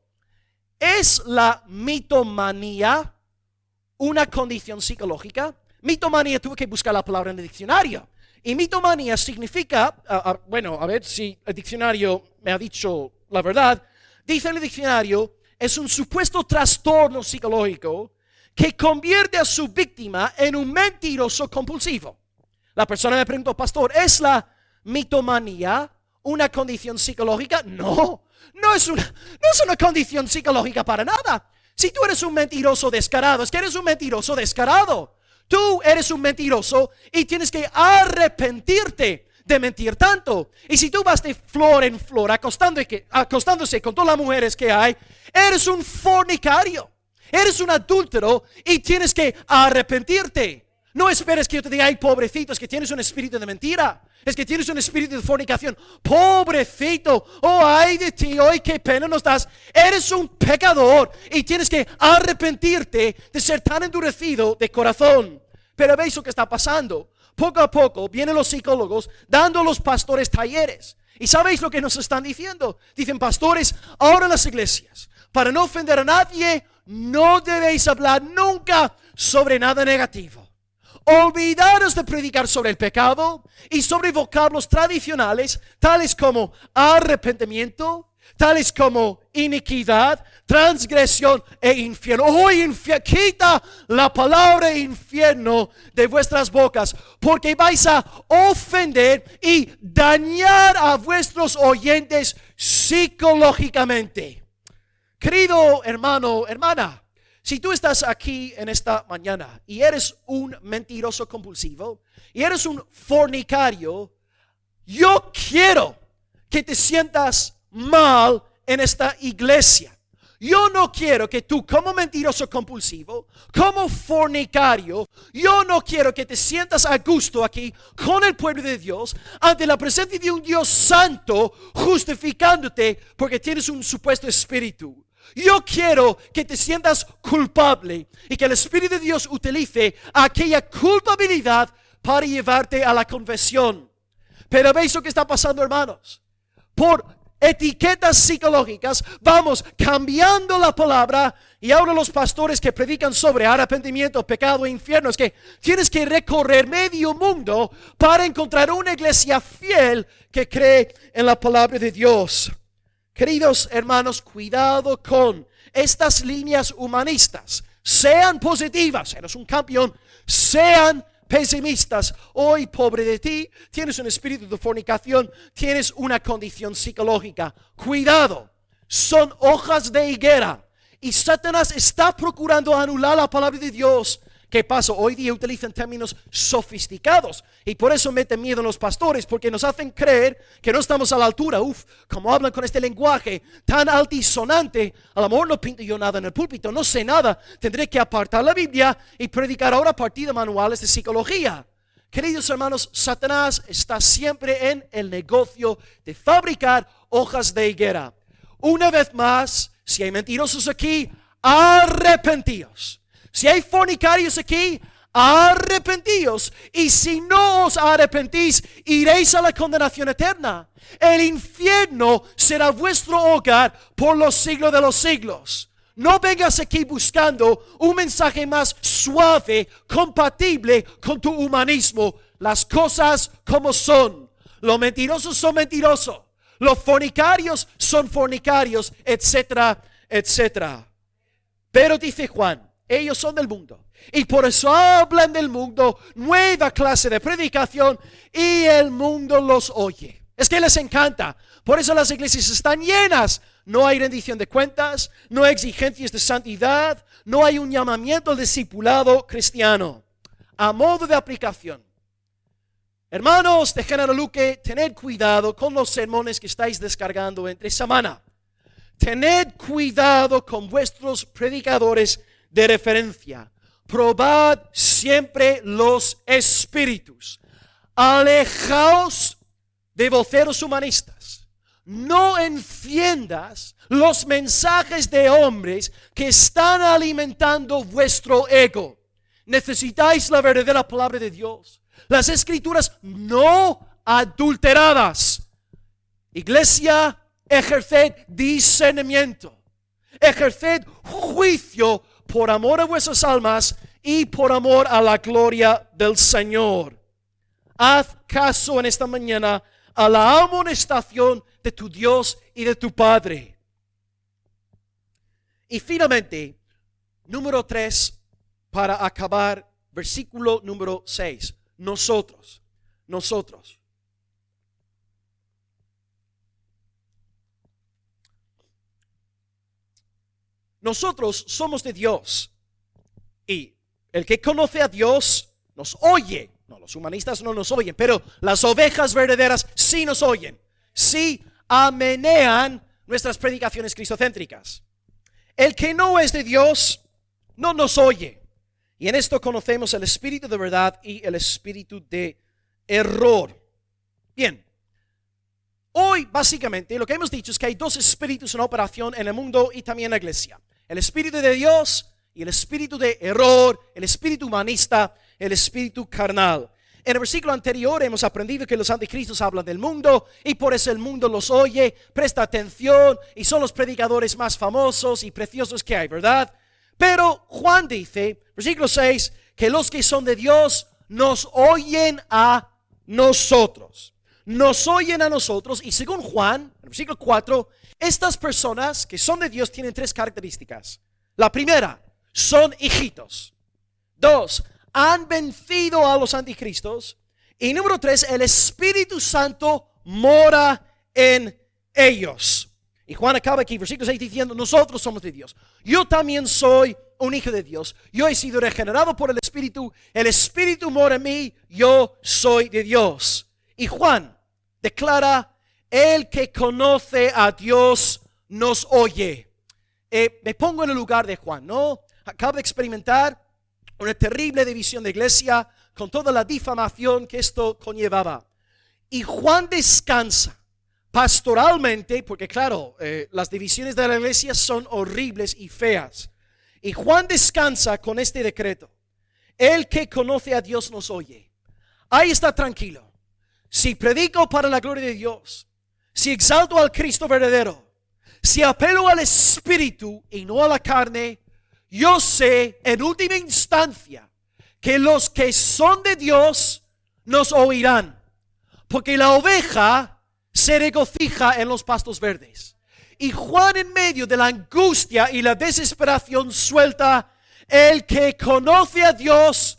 ¿es la mitomanía una condición psicológica? Mitomanía, tuve que buscar la palabra en el diccionario. Y mitomanía significa, a ver si el diccionario me ha dicho la verdad. Dice en el diccionario, es un supuesto trastorno psicológico que convierte a su víctima en un mentiroso compulsivo. La persona me preguntó: pastor, ¿es la mitomanía una condición psicológica? No es una condición psicológica para nada. Si tú eres un mentiroso descarado, es que eres un mentiroso descarado. Tú eres un mentiroso y tienes que arrepentirte de mentir tanto. Y si tú vas de flor en flor, acostándose con todas las mujeres que hay, eres un fornicario, eres un adúltero y tienes que arrepentirte. No esperes que yo te diga, ay, pobrecito, es que tienes un espíritu de mentira, es que tienes un espíritu de fornicación. Pobrecito, oh, ay de ti, oh, qué pena nos das. Eres un pecador y tienes que arrepentirte de ser tan endurecido de corazón. Pero veis lo que está pasando. Poco a poco vienen los psicólogos dando a los pastores talleres. ¿Y sabéis lo que nos están diciendo? Dicen, pastores, ahora en las iglesias, para no ofender a nadie, no debéis hablar nunca sobre nada negativo. Olvidaros de predicar sobre el pecado y sobre vocablos tradicionales, tales como arrepentimiento, tales como iniquidad, transgresión e infierno. Oh, quita la palabra infierno de vuestras bocas, porque vais a ofender y dañar a vuestros oyentes psicológicamente. Querido hermano, hermana, si tú estás aquí en esta mañana y eres un mentiroso compulsivo y eres un fornicario, yo quiero que te sientas mal en esta iglesia. Yo no quiero que tú, como mentiroso compulsivo, como fornicario, yo no quiero que te sientas a gusto aquí con el pueblo de Dios, ante la presencia de un Dios santo, justificándote porque tienes un supuesto espíritu. Yo quiero que te sientas culpable y que el Espíritu de Dios utilice aquella culpabilidad para llevarte a la confesión. Pero veis lo que está pasando, hermanos. Por etiquetas psicológicas vamos cambiando la palabra, y ahora los pastores que predican sobre arrepentimiento, pecado e infierno, es que tienes que recorrer medio mundo para encontrar una iglesia fiel que cree en la palabra de Dios. Queridos hermanos, cuidado con estas líneas humanistas. Sean positivas, eres un campeón. Sean pesimistas. Hoy, pobre de ti, tienes un espíritu de fornicación, tienes una condición psicológica. Cuidado, son hojas de higuera. Y Satanás está procurando anular la palabra de Dios. ¿Qué pasa? Hoy día utilizan términos sofisticados y por eso meten miedo en los pastores, porque nos hacen creer que no estamos a la altura. Como hablan con este lenguaje tan altisonante, a lo mejor no pinto yo nada en el púlpito, no sé nada, tendré que apartar la Biblia y predicar ahora a partir de manuales de psicología. Queridos hermanos, Satanás está siempre en el negocio de fabricar hojas de higuera. Una vez más, si hay mentirosos aquí, arrepentíos. Si hay fornicarios aquí, arrepentíos. Y si no os arrepentís, iréis a la condenación eterna. El infierno será vuestro hogar por los siglos de los siglos. No vengas aquí buscando un mensaje más suave, compatible con tu humanismo. Las cosas como son. Los mentirosos son mentirosos. Los fornicarios son fornicarios, etcétera, etcétera. Pero dice Juan, ellos son del mundo y por eso hablan del mundo, nueva clase de predicación, y el mundo los oye. Es que les encanta. Por eso las iglesias están llenas. No hay rendición de cuentas, no hay exigencias de santidad, no hay un llamamiento al discipulado cristiano. A modo de aplicación, hermanos de Género Luque, tened cuidado con los sermones que estáis descargando entre semana. Tened cuidado con vuestros predicadores de referencia. Probad siempre los espíritus. Alejaos de voceros humanistas. No enciendas los mensajes de hombres que están alimentando vuestro ego. Necesitáis la verdadera palabra de Dios. Las escrituras no adulteradas. Iglesia, ejerced discernimiento. Ejerced juicio por amor a vuestras almas y por amor a la gloria del Señor. Haz caso en esta mañana a la amonestación de tu Dios y de tu Padre. Y finalmente, número 3, para acabar, versículo número 6. Nosotros. Nosotros somos de Dios, y el que conoce a Dios nos oye. No, los humanistas no nos oyen, pero las ovejas verdaderas sí nos oyen. Sí amenean nuestras predicaciones cristocéntricas. El que no es de Dios no nos oye. Y en esto conocemos el espíritu de verdad y el espíritu de error. Bien. Hoy, básicamente, lo que hemos dicho es que hay dos espíritus en operación en el mundo y también en la iglesia. El espíritu de Dios y el espíritu de error, el espíritu humanista, el espíritu carnal. En el versículo anterior hemos aprendido que los anticristos hablan del mundo y por eso el mundo los oye, presta atención y son los predicadores más famosos y preciosos que hay, ¿verdad? Pero Juan dice, versículo 6, que los que son de Dios nos oyen a nosotros. Nos oyen a nosotros y según Juan, en el versículo 4, estas personas que son de Dios tienen tres características. La primera, son hijitos. 2, han vencido a los anticristos. Y número 3, el Espíritu Santo mora en ellos. Y Juan acaba aquí, versículo 6, diciendo, nosotros somos de Dios. Yo también soy un hijo de Dios. Yo he sido regenerado por el Espíritu mora en mí, yo soy de Dios. Y Juan declara, el que conoce a Dios nos oye. Me pongo en el lugar de Juan, ¿no? Acaba de experimentar una terrible división de iglesia con toda la difamación que esto conllevaba. Y Juan descansa pastoralmente, porque claro, las divisiones de la iglesia son horribles y feas. Y Juan descansa con este decreto. El que conoce a Dios nos oye. Ahí está tranquilo. Si predico para la gloria de Dios, si exalto al Cristo verdadero, si apelo al Espíritu y no a la carne, yo sé en última instancia que los que son de Dios nos oirán. Porque la oveja se regocija en los pastos verdes. Y Juan en medio de la angustia y la desesperación suelta, el que conoce a Dios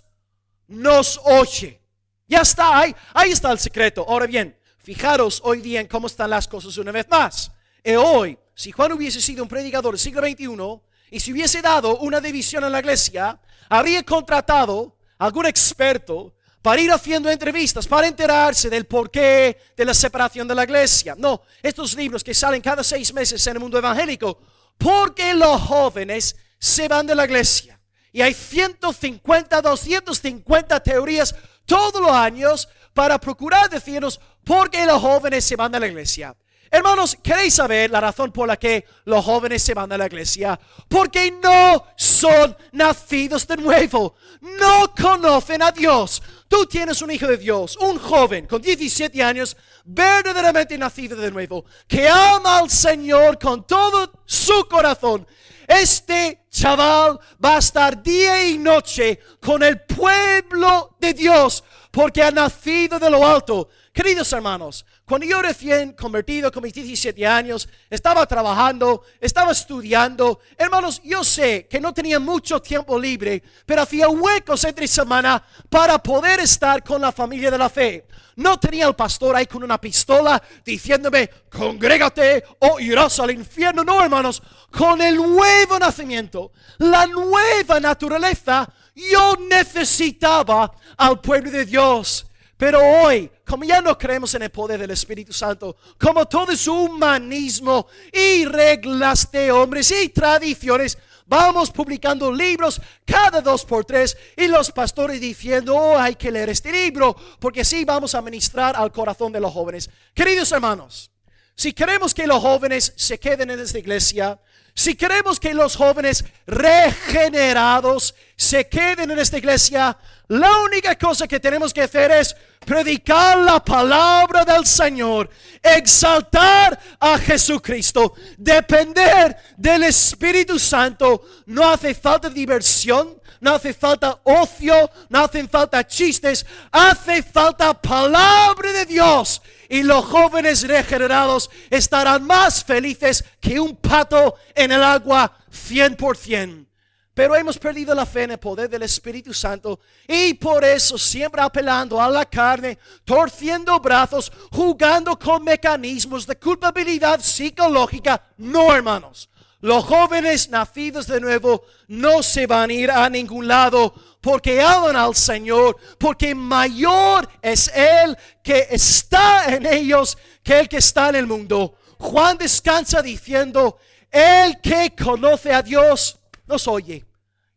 nos oye. Ya está, ahí está el secreto. Ahora bien, fijaros hoy día en cómo están las cosas una vez más. Y hoy, si Juan hubiese sido un predicador del siglo XXI y si hubiese dado una división en la iglesia, habría contratado a algún experto para ir haciendo entrevistas, para enterarse del porqué de la separación de la iglesia. No, estos libros que salen cada 6 meses en el mundo evangélico, porque los jóvenes se van de la iglesia. Y hay 150, 250 teorías todos los años para procurar decirnos por qué los jóvenes se van de la iglesia. Hermanos, ¿queréis saber la razón por la que los jóvenes se van de la iglesia? Porque no son nacidos de nuevo. No conocen a Dios. Tú tienes un hijo de Dios, un joven con 17 años, verdaderamente nacido de nuevo, que ama al Señor con todo su corazón. Este chaval va a estar día y noche con el pueblo de Dios, porque ha nacido de lo alto. Queridos hermanos, cuando yo recién convertido con mis 17 años, estaba trabajando, estaba estudiando. Hermanos, yo sé que no tenía mucho tiempo libre, pero hacía huecos entre semana para poder estar con la familia de la fe. No tenía al pastor ahí con una pistola diciéndome, congrégate o irás al infierno. No, hermanos, con el nuevo nacimiento, la nueva naturaleza, yo necesitaba al pueblo de Dios. Pero hoy, como ya no creemos en el poder del Espíritu Santo, como todo su humanismo y reglas de hombres y tradiciones, vamos publicando libros cada 2 por 3 y los pastores diciendo, oh, hay que leer este libro porque así vamos a ministrar al corazón de los jóvenes. Queridos hermanos, si queremos que los jóvenes se queden en esta iglesia, si queremos que los jóvenes regenerados se queden en esta iglesia, la única cosa que tenemos que hacer es predicar la palabra del Señor, exaltar a Jesucristo, depender del Espíritu Santo. No hace falta diversión, no hace falta ocio, no hacen falta chistes, hace falta palabra de Dios. Y los jóvenes regenerados estarán más felices que un pato en el agua 100%. Pero hemos perdido la fe en el poder del Espíritu Santo y por eso siempre apelando a la carne, torciendo brazos, jugando con mecanismos de culpabilidad psicológica. No, hermanos, los jóvenes nacidos de nuevo no se van a ir a ningún lado porque aman al Señor, porque mayor es Él que está en ellos que el que está en el mundo. Juan descansa diciendo, el que conoce a Dios nos oye.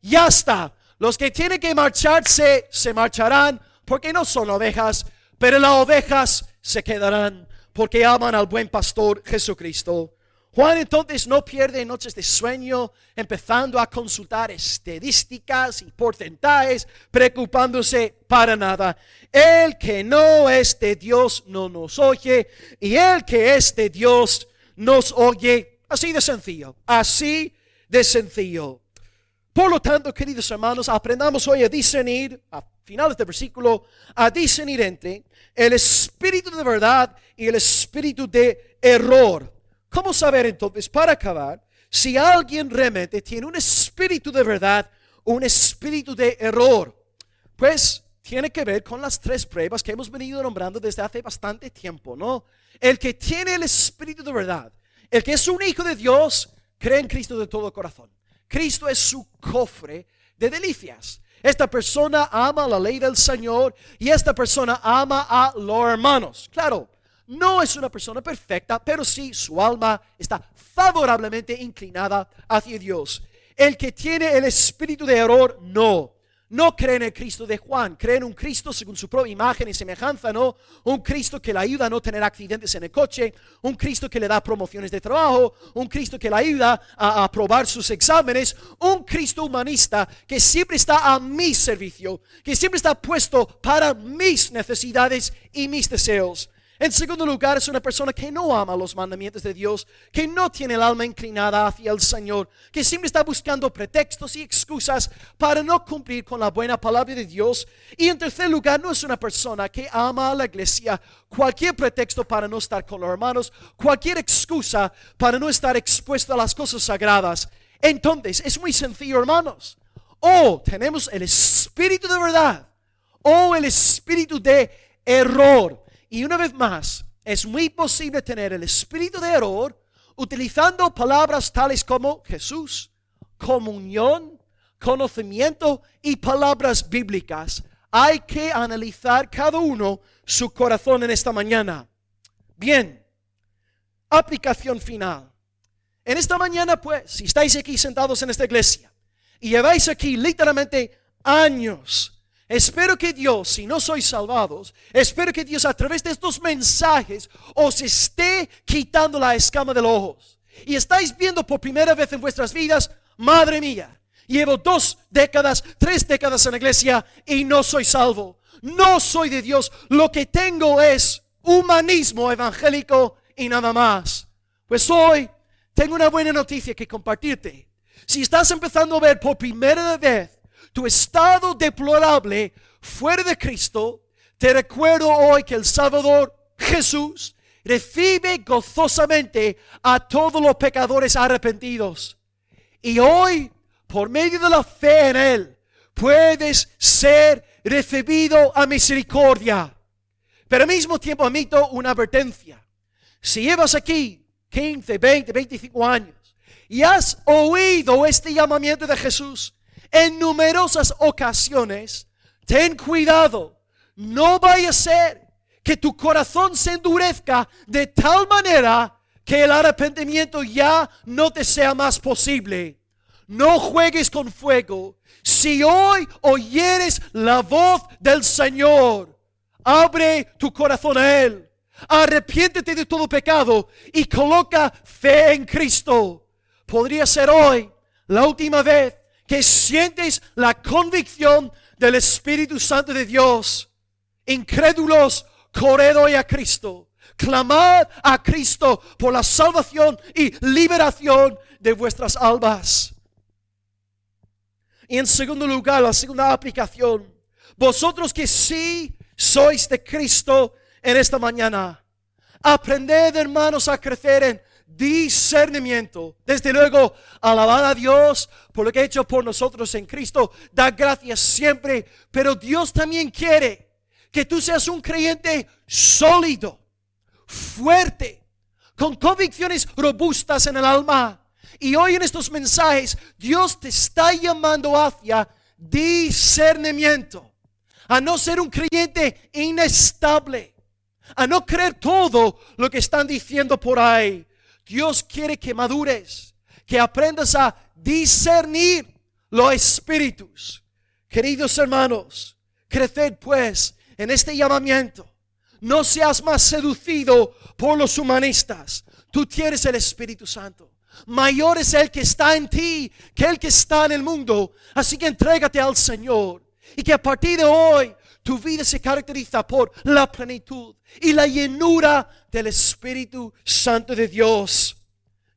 Ya está. Los que tienen que marcharse, se marcharán porque no son ovejas, pero las ovejas se quedarán porque aman al buen pastor Jesucristo. Juan entonces no pierde noches de sueño empezando a consultar estadísticas y porcentajes, preocupándose para nada. El que no es de Dios no nos oye, y el que es de Dios nos oye. Así de sencillo, así de sencillo. Por lo tanto, queridos hermanos, aprendamos hoy a discernir, a finales del versículo, a discernir entre el espíritu de verdad y el espíritu de error. ¿Cómo saber entonces, para acabar, si alguien realmente tiene un espíritu de verdad o un espíritu de error? Pues tiene que ver con las tres pruebas que hemos venido nombrando desde hace bastante tiempo, ¿no? El que tiene el espíritu de verdad, el que es un hijo de Dios, cree en Cristo de todo corazón. Cristo es su cofre de delicias. Esta persona ama la ley del Señor y esta persona ama a los hermanos. Claro, no es una persona perfecta, pero sí su alma está favorablemente inclinada hacia Dios. El que tiene el espíritu de error, no cree en el Cristo de Juan, cree en un Cristo según su propia imagen y semejanza, no. Un Cristo que le ayuda a no tener accidentes en el coche, un Cristo que le da promociones de trabajo, un Cristo que le ayuda a aprobar sus exámenes, un Cristo humanista que siempre está a mi servicio, que siempre está puesto para mis necesidades y mis deseos. En segundo lugar, es una persona que no ama los mandamientos de Dios, que no tiene el alma inclinada hacia el Señor, que siempre está buscando pretextos y excusas para no cumplir con la buena palabra de Dios. Y en tercer lugar, no es una persona que ama a la iglesia. Cualquier pretexto para no estar con los hermanos, cualquier excusa para no estar expuesto a las cosas sagradas. Entonces, es muy sencillo, hermanos. O tenemos el espíritu de verdad, o el espíritu de error. Y una vez más, es muy posible tener el espíritu de error utilizando palabras tales como Jesús, comunión, conocimiento y palabras bíblicas. Hay que analizar cada uno su corazón en esta mañana. Bien, aplicación final. En esta mañana, pues, si estáis aquí sentados en esta iglesia y lleváis aquí literalmente años, espero que Dios, si no sois salvados, espero que Dios a través de estos mensajes os esté quitando la escama de los ojos. Y estáis viendo por primera vez en vuestras vidas, madre mía, llevo 2 décadas, 3 décadas en la iglesia y no soy salvo. No soy de Dios. Lo que tengo es humanismo evangélico y nada más. Pues hoy tengo una buena noticia que compartirte. Si estás empezando a ver por primera vez tu estado deplorable fuera de Cristo, te recuerdo hoy que el Salvador Jesús recibe gozosamente a todos los pecadores arrepentidos. Y hoy, por medio de la fe en Él, puedes ser recibido a misericordia. Pero al mismo tiempo admito una advertencia. Si llevas aquí 15, 20, 25 años y has oído este llamamiento de Jesús en numerosas ocasiones, ten cuidado. No vaya a ser que tu corazón se endurezca de tal manera que el arrepentimiento ya no te sea más posible. No juegues con fuego. Si hoy oyeres la voz del Señor, abre tu corazón a Él. Arrepiéntete de todo pecado y coloca fe en Cristo. Podría ser hoy la última vez que sientes la convicción del Espíritu Santo de Dios. Incrédulos, corred hoy a Cristo. Clamad a Cristo por la salvación y liberación de vuestras almas. Y en segundo lugar, la segunda aplicación. Vosotros que sí sois de Cristo en esta mañana, aprended, hermanos, a crecer en discernimiento. Desde luego, alabad a Dios por lo que ha hecho por nosotros en Cristo. Da gracias siempre. Pero Dios también quiere que tú seas un creyente sólido, fuerte, con convicciones robustas en el alma. Y hoy en estos mensajes, Dios te está llamando hacia discernimiento, a no ser un creyente inestable, a no creer todo lo que están diciendo por ahí. Dios quiere que madures, que aprendas a discernir los espíritus. Queridos hermanos, creced pues en este llamamiento. No seas más seducido por los humanistas. Tú tienes el Espíritu Santo. Mayor es el que está en ti que el que está en el mundo. Así que entrégate al Señor. Y que a partir de hoy tu vida se caracteriza por la plenitud y la llenura del Espíritu Santo de Dios.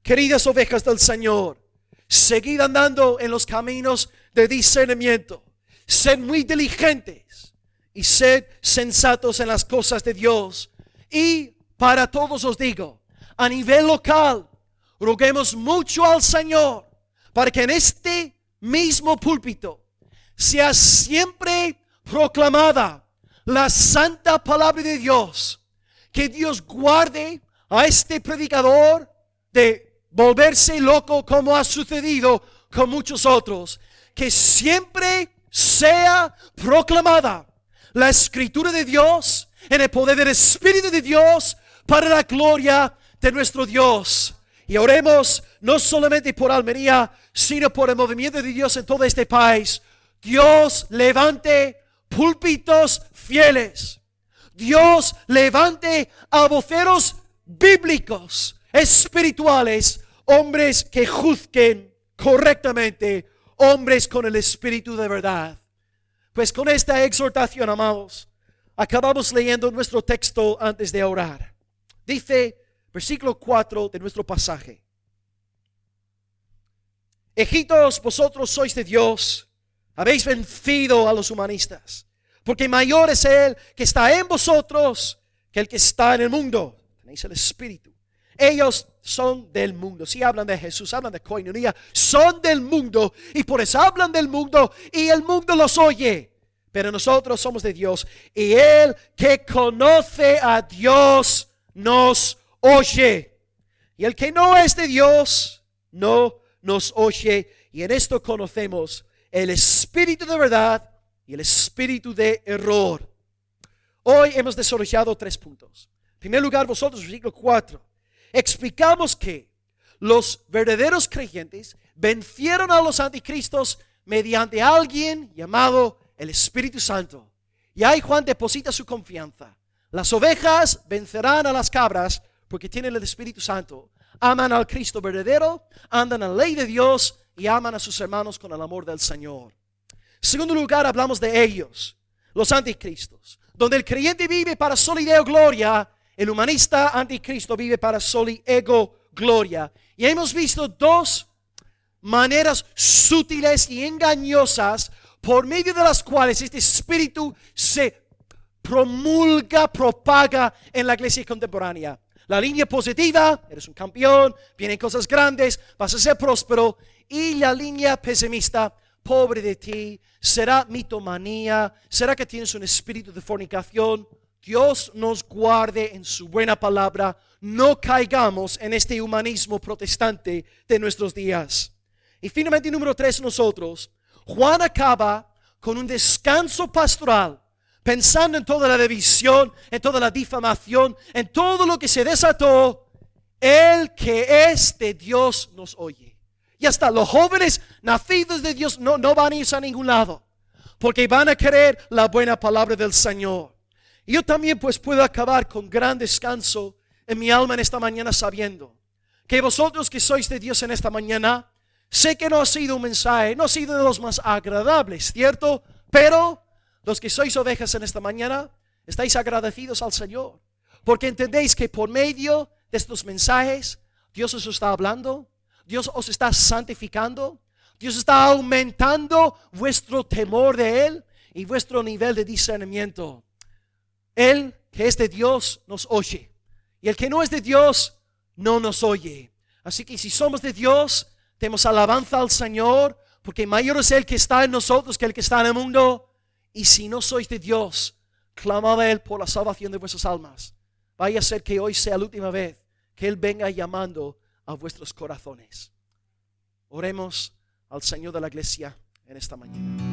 Queridas ovejas del Señor, seguid andando en los caminos de discernimiento. Sed muy diligentes y sed sensatos en las cosas de Dios. Y para todos os digo, a nivel local, roguemos mucho al Señor para que en este mismo púlpito sea siempre proclamada la santa palabra de Dios. Que Dios guarde a este predicador de volverse loco como ha sucedido con muchos otros. Que siempre sea proclamada la escritura de Dios en el poder del Espíritu de Dios para la gloria de nuestro Dios. Y oremos no solamente por Almería, sino por el movimiento de Dios en todo este país. Dios levante púlpitos fieles. Dios levante a voceros bíblicos, espirituales, hombres que juzguen correctamente, hombres con el espíritu de verdad. Pues con esta exhortación, amados, acabamos leyendo nuestro texto antes de orar. Dice, versículo 4 de nuestro pasaje: Hijitos, vosotros sois de Dios, habéis vencido a los humanistas, porque mayor es el que está en vosotros que el que está en el mundo. Tenéis el Espíritu. Ellos son del mundo. Si hablan de Jesús, hablan de coinonía, son del mundo y por eso hablan del mundo y el mundo los oye. Pero nosotros somos de Dios y el que conoce a Dios nos oye. Y el que no es de Dios no nos oye. Y en esto conocemos el espíritu de verdad y el espíritu de error. Hoy hemos desarrollado 3 puntos. En primer lugar, vosotros, versículo 4, explicamos que los verdaderos creyentes vencieron a los anticristos mediante alguien llamado el Espíritu Santo. Y ahí Juan deposita su confianza. Las ovejas vencerán a las cabras porque tienen el Espíritu Santo. Aman al Cristo verdadero, andan en la ley de Dios y aman a sus hermanos con el amor del Señor. En segundo lugar, hablamos de ellos, los anticristos. Donde el creyente vive para soli Deo gloria, el humanista anticristo vive para soli ego gloria. Y hemos visto 2 maneras sutiles y engañosas por medio de las cuales este espíritu se promulga, propaga en la iglesia contemporánea. La línea positiva, eres un campeón, vienen cosas grandes, vas a ser próspero. Y la línea pesimista, pobre de ti, será mitomanía, será que tienes un espíritu de fornicación. Dios nos guarde en su buena palabra, no caigamos en este humanismo protestante de nuestros días. Y finalmente, número 3, nosotros, Juan acaba con un descanso pastoral, pensando en toda la división, en toda la difamación, en todo lo que se desató. El que es de Dios nos oye. Y hasta los jóvenes nacidos de Dios no van a irse a ningún lado, porque van a querer la buena palabra del Señor. Y yo también pues puedo acabar con gran descanso en mi alma en esta mañana, sabiendo que vosotros que sois de Dios en esta mañana, sé que no ha sido un mensaje, no ha sido de los más agradables, ¿cierto? Pero los que sois ovejas en esta mañana, estáis agradecidos al Señor, porque entendéis que por medio de estos mensajes, Dios os está hablando, Dios os está santificando, Dios está aumentando vuestro temor de Él y vuestro nivel de discernimiento. Él que es de Dios nos oye, y el que no es de Dios no nos oye. Así que si somos de Dios, demos alabanza al Señor, porque mayor es el que está en nosotros que el que está en el mundo. Y si no sois de Dios, clamad a Él por la salvación de vuestras almas. Vaya a ser que hoy sea la última vez que Él venga llamando a vuestros corazones. Oremos al Señor de la iglesia en esta mañana.